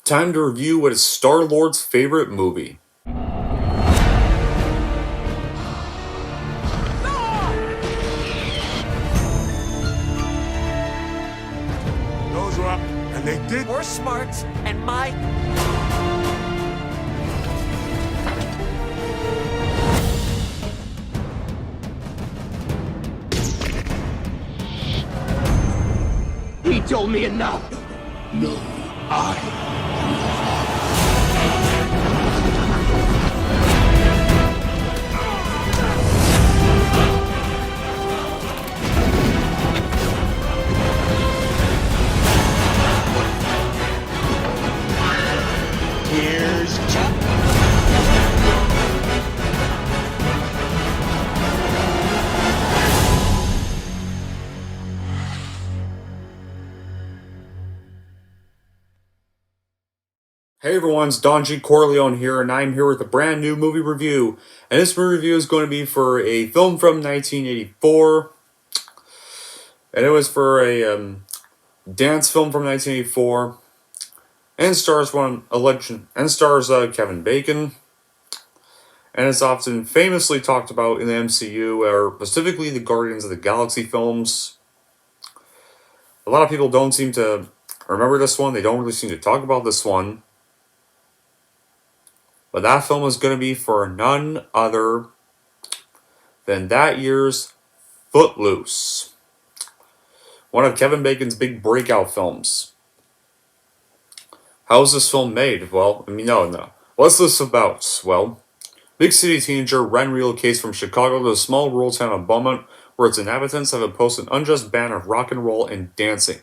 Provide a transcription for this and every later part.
Time to review what is Star-Lord's favorite movie. Those were up, and they did. We're smart, and my... He told me enough. No, I. Here's Chuck. Hey everyone, it's Don G. Corleone here, and I'm here with a brand new movie review. And this movie review is going to be for a film from 1984. And it was for a dance film from 1984. And stars Kevin Bacon. And it's often famously talked about in the MCU, or specifically the Guardians of the Galaxy films. A lot of people don't seem to remember this one. They don't really seem to talk about this one. But that film is going to be for none other than that year's Footloose. One of Kevin Bacon's big breakout films. How was this film made? Well, no. What's this about? Well, big city teenager Ren relocates from Chicago to a small rural town of Beaumont, where its inhabitants have imposed an unjust ban of rock and roll and dancing.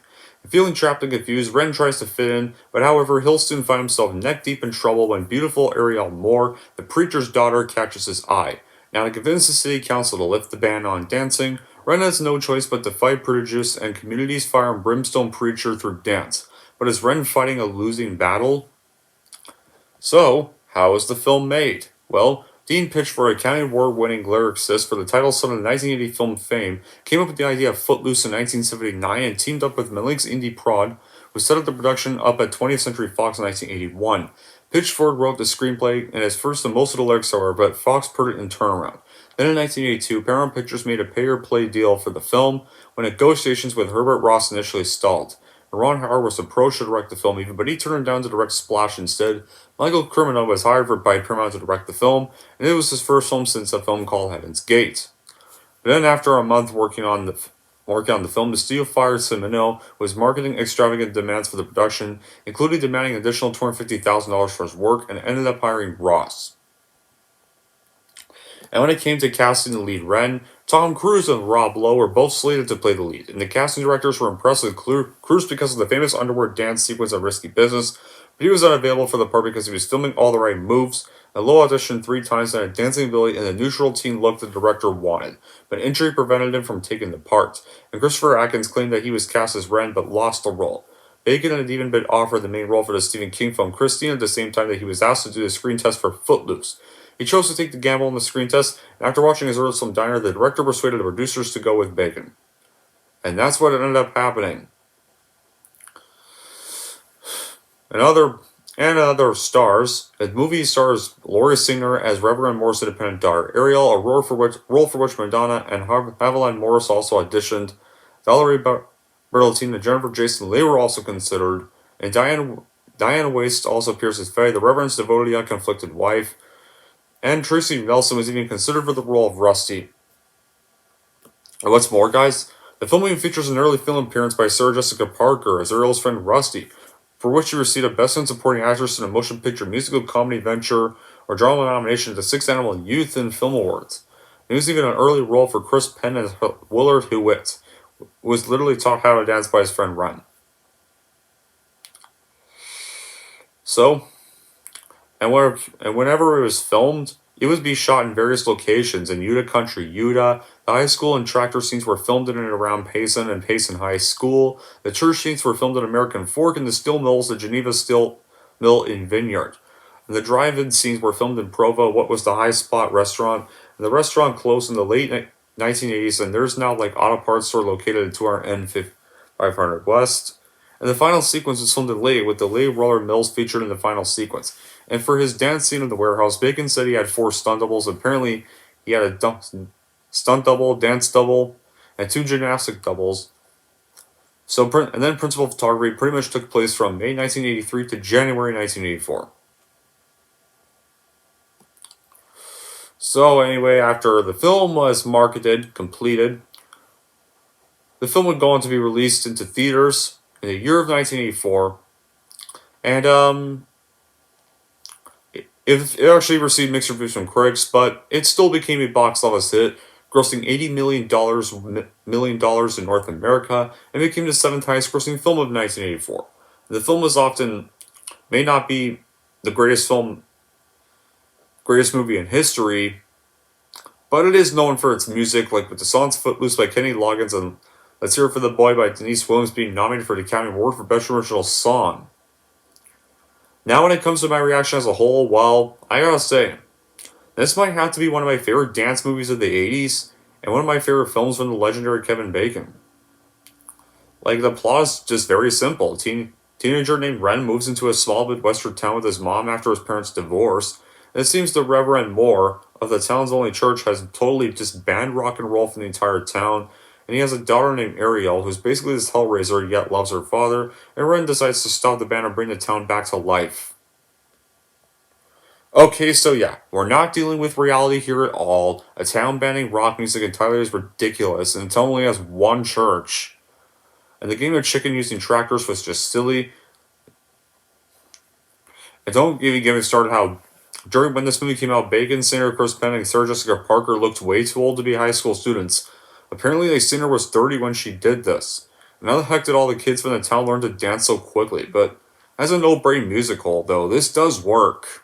Feeling trapped and confused, Ren tries to fit in, but however, he'll soon find himself neck-deep in trouble when beautiful Ariel Moore, the preacher's daughter, catches his eye. Now, to convince the city council to lift the ban on dancing, Ren has no choice but to fight prodigious and community's fire and brimstone preacher through dance. But is Ren fighting a losing battle? So, how is the film made? Well, Dean pitched for Academy Award-winning lyricist for the title son of the 1980 film Fame, came up with the idea of Footloose in 1979 and teamed up with Malik's indie prod, who set up the production up at 20th Century Fox in 1981. Pitchford wrote the screenplay and his first and most of the lyrics, however, but Fox put it in turnaround. Then in 1982, Paramount Pictures made a pay-or-play deal for the film when negotiations with Herbert Ross initially stalled. Ron Howard was approached to direct the film even, but he turned it down to direct Splash instead. Michael Cimino was hired by Paramount to direct the film, and it was his first film since a film called Heaven's Gate. But then after a month working on the film, the studio fired Cimino, who was marketing extravagant demands for the production, including demanding an additional $250,000 for his work, and ended up hiring Ross. And when it came to casting the lead Ren, Tom Cruise and Rob Lowe were both slated to play the lead, and the casting directors were impressed with Cruise because of the famous underwear dance sequence of Risky Business, but he was unavailable for the part because he was filming All the Right Moves, and Lowe auditioned 3 times and had dancing ability and the neutral teen look the director wanted, but injury prevented him from taking the part, and Christopher Atkins claimed that he was cast as Ren but lost the role. Bacon had even been offered the main role for the Stephen King film Christine at the same time that he was asked to do the screen test for Footloose. He chose to take the gamble on the screen test, and after watching his early film Diner, the director persuaded the producers to go with Bacon. And that's what ended up happening. And other stars, the movie stars Laurie Singer as Reverend Moore's independent daughter, Ariel, a role for which Madonna and Haviland Morris also auditioned. Valerie Bertolini and Jennifer Jason Leigh were also considered, and Diane Waste also appears as Faye, the Reverend's devotedly unconflicted wife. And Tracy Nelson was even considered for the role of Rusty. And what's more, guys, the film even features an early film appearance by Sarah Jessica Parker as Ariel's friend Rusty, for which she received a Best in Supporting Actress in a Motion Picture Musical Comedy Venture or Drama nomination at the 6th Annual Youth and Film Awards. There was even an early role for Chris Penn as Willard Hewitt, who was literally taught how to dance by his friend Ren. So, and whenever it was filmed, it would be shot in various locations in Utah Country, Utah. The high school and tractor scenes were filmed in and around Payson and Payson High School. The church scenes were filmed in American Fork, and the steel mills, the Geneva Steel Mill in Vineyard. And the drive-in scenes were filmed in Provo, what was the High Spot restaurant. And the restaurant closed in the late 1980s, and there's now like auto parts store located at 200 N 500 West. And the final sequence was filmed in Lee, with the Lee Roller Mills featured in the final sequence. And for his dance scene in the warehouse, Bacon said he had 4 stunt doubles. Apparently, he had a stunt double, dance double, and 2 gymnastic doubles. So, and then principal photography pretty much took place from May 1983 to January 1984. So anyway, after the film was completed, the film would go on to be released into theaters in the year of 1984, and it actually received mixed reviews from critics, but it still became a box office hit, grossing $80 million in North America, and became the 7th highest grossing film of 1984. The film may not be the greatest movie in history, but it is known for its music, like with the songs Footloose by Kenny Loggins and Let's Hear It for the Boy by Denise Williams being nominated for the Academy Award for Best Original Song. Now when it comes to my reaction as a whole, well, I gotta say, this might have to be one of my favorite dance movies of the 80s, and one of my favorite films from the legendary Kevin Bacon. Like, the plot is just very simple. Teenager named Ren moves into a small Midwestern town with his mom after his parents' divorce, and it seems the Reverend Moore of the town's only church has totally just banned rock and roll from the entire town, and he has a daughter named Ariel who's basically this hellraiser yet loves her father, and Ren decides to stop the band and bring the town back to life. Okay, so yeah, we're not dealing with reality here at all. A town banning rock music entirely is ridiculous, and the town only has one church. And the game of chicken using tractors was just silly. And don't even get me started how, when this movie came out, Bacon, singer Chris Penn, and Sarah Jessica Parker looked way too old to be high school students. Apparently, the singer was 30 when she did this. And how the heck did all the kids from the town learn to dance so quickly? But as a no-brain musical, though, this does work.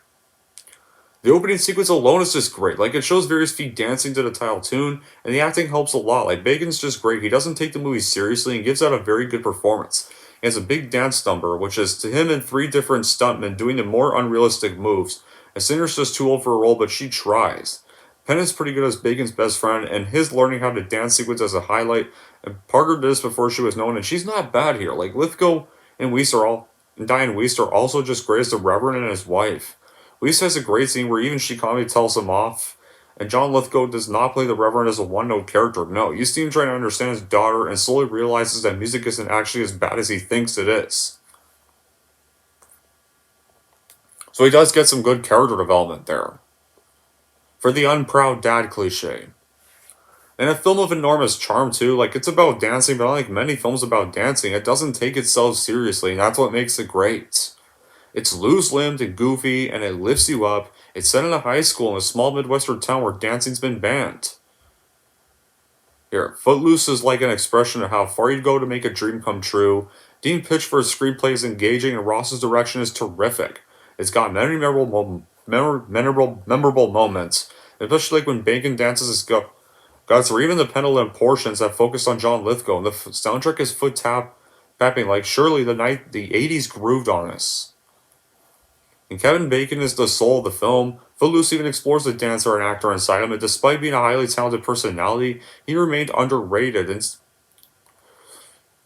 The opening sequence alone is just great. Like, it shows various feet dancing to the title tune, and the acting helps a lot. Like, Bacon's just great. He doesn't take the movie seriously and gives out a very good performance. He has a big dance number, which is to him and 3 different stuntmen doing the more unrealistic moves. The singer's just too old for a role, but she tries. Penn is pretty good as Bacon's best friend, and his learning how to dance sequence as a highlight. And Parker did this before she was known, and she's not bad here. Like, Lithgow and Diane Weiss are also just great as the Reverend and his wife. Weiss has a great scene where even she calmly tells him off, and John Lithgow does not play the Reverend as a one-note character. No, you see him trying to understand his daughter and slowly realizes that music isn't actually as bad as he thinks it is. So he does get some good character development there. For the unproud dad cliche. And a film of enormous charm too, like it's about dancing, but unlike many films about dancing, it doesn't take itself seriously, and that's what makes it great. It's loose-limbed and goofy, and it lifts you up. It's set in a high school in a small Midwestern town where dancing's been banned. Here, Footloose is like an expression of how far you'd go to make a dream come true. Dean Pitch for his screenplay is engaging, and Ross's direction is terrific. It's got many memorable moments, especially like when Bacon dances his guts, or even the pendulum portions that focus on John Lithgow. And the soundtrack is tapping like surely the 80s grooved on us. And Kevin Bacon is the soul of the film. Footloose even explores the dancer and actor inside him, and despite being a highly talented personality, he remained underrated. And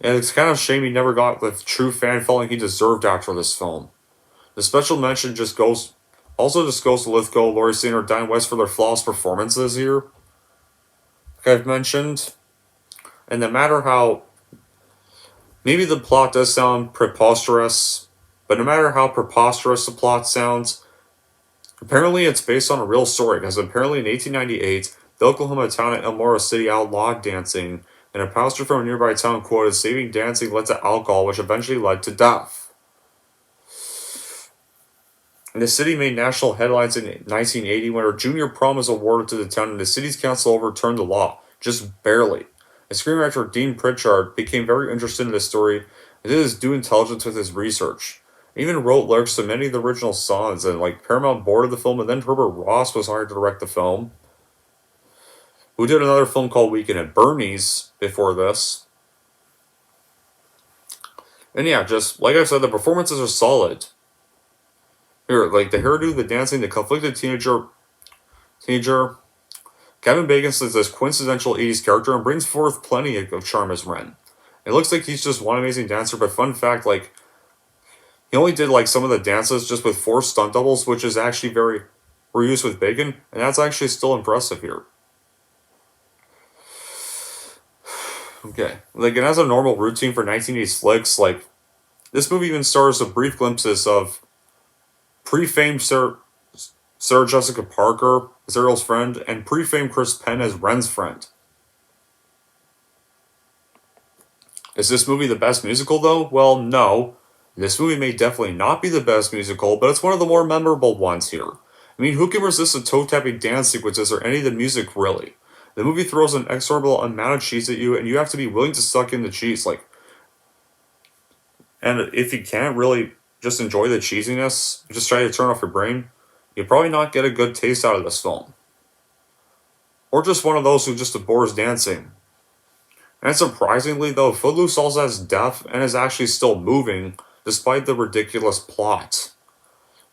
it's kind of a shame he never got the true fan following he deserved after this film. The special mention goes to Lithgow, Laurie Steiner, and Diane Weiss for their flawless performances here, like I've mentioned. And no matter how, maybe the plot does sound preposterous, but no matter how preposterous the plot sounds, apparently it's based on a real story, because apparently in 1898, the Oklahoma town of Elmora City outlawed dancing, and a pastor from a nearby town quoted, "Saving dancing led to alcohol, which eventually led to death." And the city made national headlines in 1980 when her junior prom was awarded to the town, and the city's council overturned the law, just barely. And screenwriter Dean Pritchard became very interested in this story and did his due diligence with his research. He even wrote lyrics to many of the original songs, and Paramount boarded the film, and then Herbert Ross was hired to direct the film, who did another film called Weekend at Bernie's before this. And yeah, just like I said, the performances are solid. Here, like the hairdo, the dancing, the conflicted teenager, Kevin Bacon says this quintessential 80s character and brings forth plenty of charm as Ren. It looks like he's just one amazing dancer, but fun fact, like, he only did like some of the dances just with 4 stunt doubles, which is actually very reused with Bacon, and that's actually still impressive here. Okay, like, it has a normal routine for 1980s flicks. Like, this movie even stars with brief glimpses of pre-famed Sarah Jessica Parker as Ariel's friend, and pre-famed Chris Penn as Ren's friend. Is this movie the best musical, though? Well, no. This movie may definitely not be the best musical, but it's one of the more memorable ones here. I mean, who can resist the toe-tapping dance sequences or any of the music, really? The movie throws an exorbitant amount of cheese at you, and you have to be willing to suck in the cheese, like... And if you can't really just enjoy the cheesiness, just try to turn off your brain, you'll probably not get a good taste out of this film. Or just one of those who just abhors dancing. And surprisingly, though, Footloose also has depth and is actually still moving, despite the ridiculous plot.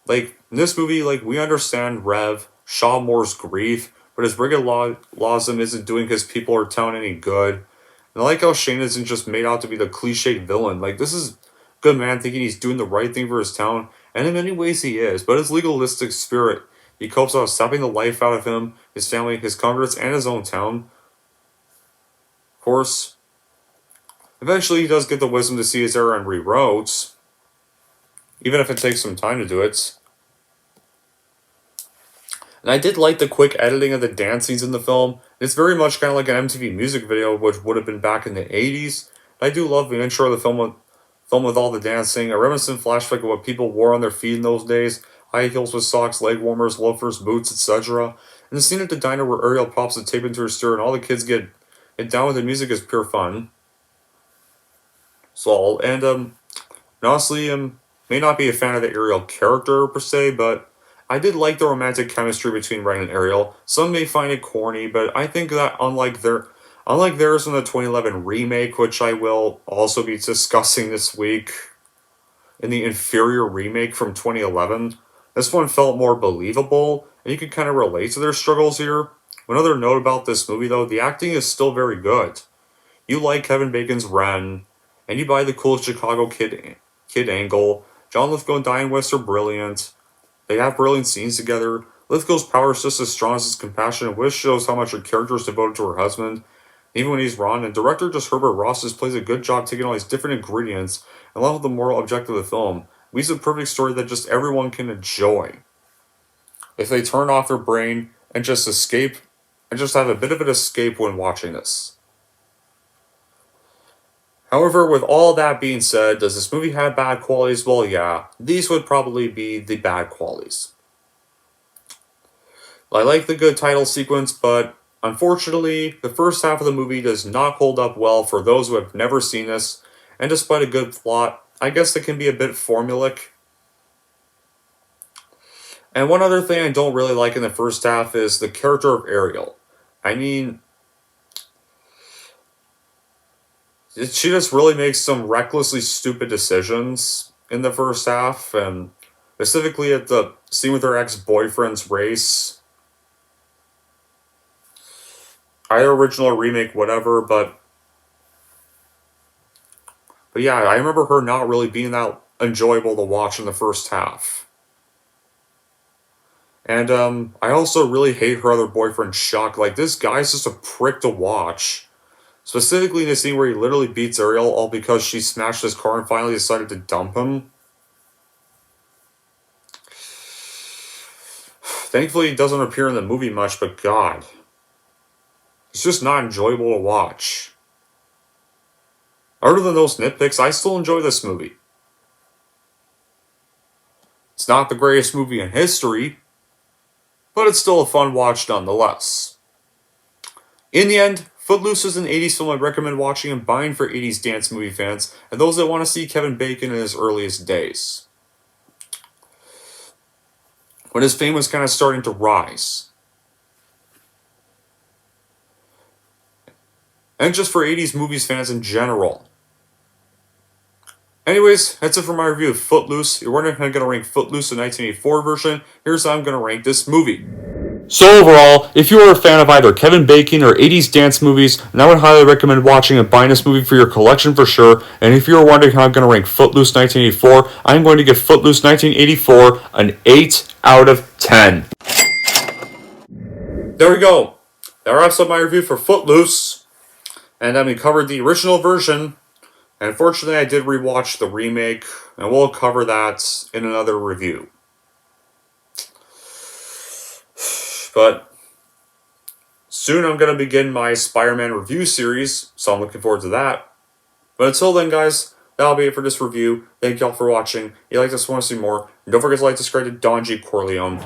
Like, in this movie, like, we understand Rev, Shaw Moore's grief, but his rigorism isn't doing his people or town any good. And I like how Shane isn't just made out to be the cliched villain. Like, this is a good man thinking he's doing the right thing for his town, and in many ways he is, but his legalistic spirit, he copes out sapping the life out of him, his family, his congregants, and his own town. Of course, eventually he does get the wisdom to see his error and rewrote, even if it takes some time to do it. And I did like the quick editing of the dance scenes in the film. It's very much kind of like an MTV music video, which would have been back in the 80s. I do love the intro of the film with all the dancing, a reminiscent flashback of what people wore on their feet in those days, high heels with socks, leg warmers, loafers, boots, etc. And the scene at the diner where Ariel pops the tape into her stir and all the kids get down with the music is pure fun. So, and honestly, may not be a fan of the Ariel character per se, but I did like the romantic chemistry between Ren and Ariel. Some may find it corny, but I think that unlike theirs in the 2011 remake, which I will also be discussing this week, in the inferior remake from 2011, this one felt more believable, and you could kind of relate to their struggles here. One other note about this movie, though, the acting is still very good. You like Kevin Bacon's Ren, and you buy the cool Chicago kid angle. John Lithgow and Diane West are brilliant. They have brilliant scenes together. Lithgow's power is just as strong as his compassion, and Wish shows how much her character is devoted to her husband, even when he's wrong. And director just Herbert Ross just plays a good job taking all these different ingredients and along with the moral objective of the film. Leaves a perfect story that just everyone can enjoy. If they turn off their brain and just escape, and just have a bit of an escape when watching this. However, with all that being said, does this movie have bad qualities? Well, yeah, these would probably be the bad qualities. I like the good title sequence, but unfortunately, the first half of the movie does not hold up well for those who have never seen this, and despite a good plot, I guess it can be a bit formulaic. And one other thing I don't really like in the first half is the character of Ariel. I mean, she just really makes some recklessly stupid decisions in the first half, and specifically at the scene with her ex-boyfriend's race. Either original or remake, whatever, but yeah, I remember her not really being that enjoyable to watch in the first half. And I also really hate her other boyfriend, Chuck. Like, this guy's just a prick to watch. Specifically in the scene where he literally beats Ariel all because she smashed his car and finally decided to dump him. Thankfully, he doesn't appear in the movie much, but God. It's just not enjoyable to watch. Other than those nitpicks, I still enjoy this movie. It's not the greatest movie in history, but it's still a fun watch nonetheless. In the end, Footloose is an 80s film I'd recommend watching and buying for 80s dance movie fans and those that want to see Kevin Bacon in his earliest days, when his fame was kind of starting to rise. And just for 80s movies fans in general. Anyways, that's it for my review of Footloose. You're wondering how I'm going to rank Footloose, the 1984 version. Here's how I'm going to rank this movie. So overall, if you are a fan of either Kevin Bacon or 80s dance movies, then I would highly recommend watching and buying this movie for your collection for sure. And if you're wondering how I'm going to rank Footloose 1984, I'm going to give Footloose 1984 an 8 out of 10. There we go. That wraps up my review for Footloose. And then we covered the original version. And unfortunately, I did rewatch the remake, and we'll cover that in another review. But soon I'm going to begin my Spider-Man review series, so I'm looking forward to that. But until then, guys, that'll be it for this review. Thank y'all for watching. If you like this, want to see more, and don't forget to like, subscribe to Don G. Corleone.